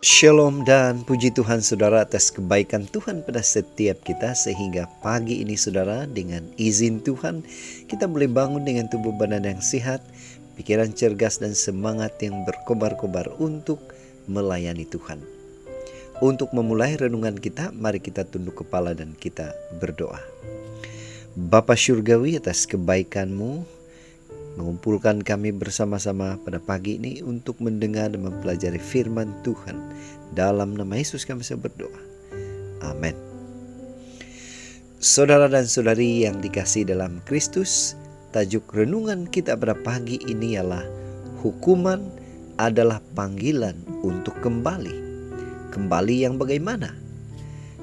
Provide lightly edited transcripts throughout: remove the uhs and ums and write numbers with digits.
Shalom dan puji Tuhan saudara atas kebaikan Tuhan pada setiap kita, sehingga pagi ini saudara dengan izin Tuhan kita boleh bangun dengan tubuh badan yang sehat, pikiran cergas dan semangat yang berkobar-kobar untuk melayani Tuhan. Untuk memulai renungan kita, mari kita tunduk kepala dan kita berdoa. Bapa Syurgawi, atas kebaikan-Mu mengumpulkan kami bersama-sama pada pagi ini untuk mendengar dan mempelajari firman Tuhan. Dalam nama Yesus kami berdoa. Amin. Saudara dan saudari yang dikasihi dalam Kristus, tajuk renungan kita pada pagi ini ialah hukuman adalah panggilan untuk kembali. Kembali yang bagaimana?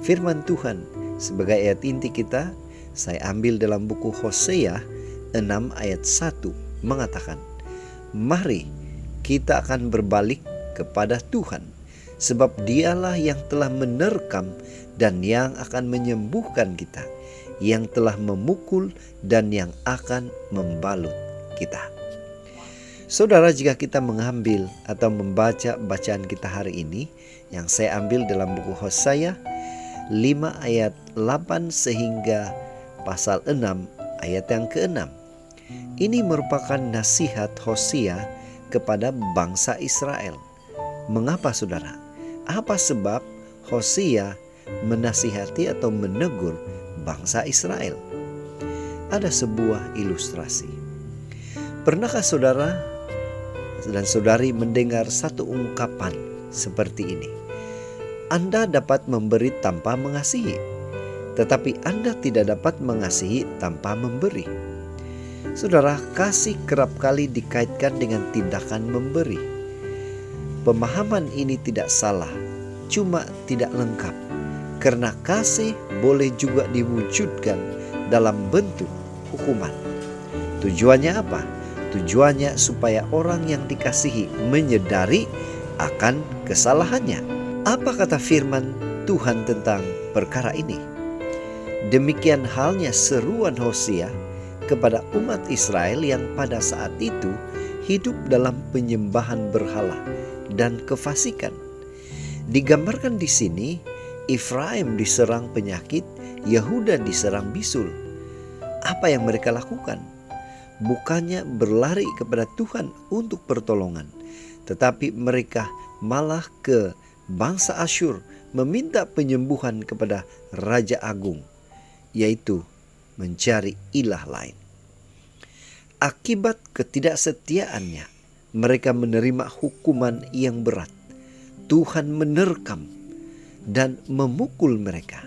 Firman Tuhan sebagai ayat inti kita, saya ambil dalam buku Hosea 6 ayat 1 mengatakan, mari kita akan berbalik kepada Tuhan, sebab Dialah yang telah menerkam dan yang akan menyembuhkan kita, yang telah memukul dan yang akan membalut kita. Saudara, jika kita mengambil atau membaca bacaan kita hari ini, yang saya ambil dalam buku Hosea 5 ayat 8 sehingga pasal 6 ayat yang ke-6. Ini merupakan nasihat Hosea kepada bangsa Israel. Mengapa saudara? Apa sebab Hosea menasihati atau menegur bangsa Israel? Ada sebuah ilustrasi. Pernahkah saudara dan saudari mendengar satu ungkapan seperti ini? Anda dapat memberi tanpa mengasihi, tetapi Anda tidak dapat mengasihi tanpa memberi. Saudara, kasih kerap kali dikaitkan dengan tindakan memberi. Pemahaman ini tidak salah, cuma tidak lengkap. Karena kasih boleh juga diwujudkan dalam bentuk hukuman. Tujuannya apa? Tujuannya supaya orang yang dikasihi menyadari akan kesalahannya. Apa kata firman Tuhan tentang perkara ini? Demikian halnya seruan Hosea kepada umat Israel yang pada saat itu hidup dalam penyembahan berhala dan kefasikan. Digambarkan di sini, Efraim diserang penyakit, Yehuda diserang bisul. Apa yang mereka lakukan? Bukannya berlari kepada Tuhan untuk pertolongan, tetapi mereka malah ke bangsa Asyur meminta penyembuhan kepada Raja Agung, yaitu mencari ilah lain. Akibat ketidaksetiaannya, mereka menerima hukuman yang berat. Tuhan menerkam dan memukul mereka.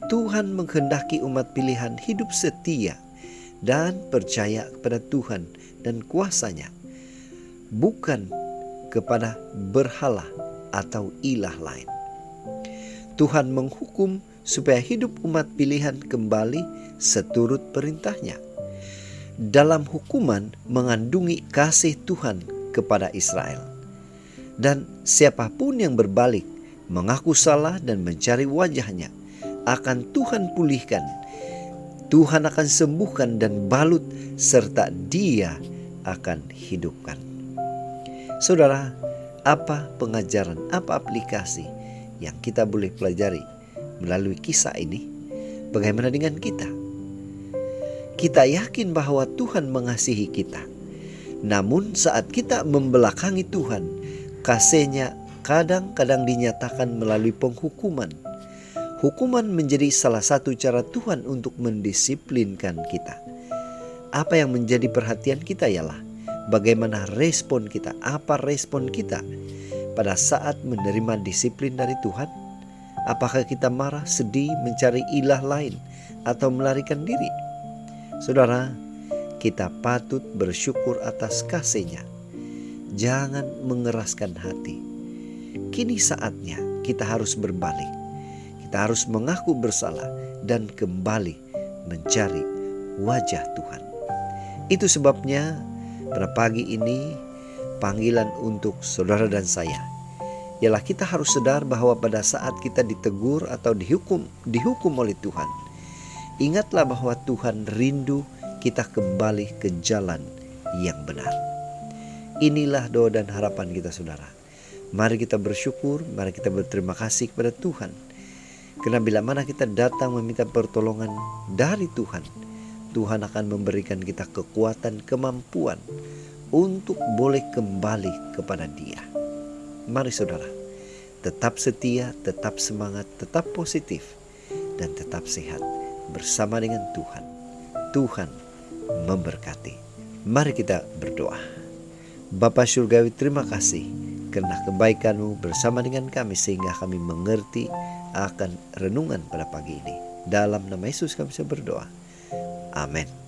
Tuhan menghendaki umat pilihan hidup setia dan percaya kepada Tuhan dan kuasa-Nya, bukan kepada berhala atau ilah lain. Tuhan menghukum supaya hidup umat pilihan kembali seturut perintah-Nya. Dalam hukuman mengandungi kasih Tuhan kepada Israel. Dan siapapun yang berbalik, mengaku salah dan mencari wajah-Nya, akan Tuhan pulihkan. Tuhan akan sembuhkan dan balut, serta Dia akan hidupkan. Saudara, apa pengajaran, apa aplikasi yang kita boleh pelajari melalui kisah ini? Bagaimana dengan kita? Kita yakin bahwa Tuhan mengasihi kita. Namun saat kita membelakangi Tuhan, kasih-Nya kadang-kadang dinyatakan melalui penghukuman. Hukuman menjadi salah satu cara Tuhan untuk mendisiplinkan kita. Apa yang menjadi perhatian kita ialah bagaimana respon kita, apa respon kita pada saat menerima disiplin dari Tuhan. Apakah kita marah, sedih, mencari ilah lain, atau melarikan diri? Saudara, kita patut bersyukur atas kasih-Nya. Jangan mengeraskan hati. Kini saatnya kita harus berbalik. Kita harus mengaku bersalah dan kembali mencari wajah Tuhan. Itu sebabnya pada pagi ini panggilan untuk saudara dan saya ialah kita harus sadar bahwa pada saat kita ditegur atau dihukum oleh Tuhan, ingatlah bahwa Tuhan rindu kita kembali ke jalan yang benar. Inilah doa dan harapan kita saudara. Mari kita bersyukur, mari kita berterima kasih kepada Tuhan. Karena bila mana kita datang meminta pertolongan dari Tuhan, Tuhan akan memberikan kita kekuatan, kemampuan untuk boleh kembali kepada Dia. Mari saudara, tetap setia, tetap semangat, tetap positif, dan tetap sehat bersama dengan Tuhan. Tuhan memberkati. Mari kita berdoa. Bapa Surgawi, terima kasih karena kebaikan-Mu bersama dengan kami sehingga kami mengerti akan renungan pada pagi ini. Dalam nama Yesus kami berdoa. Amin.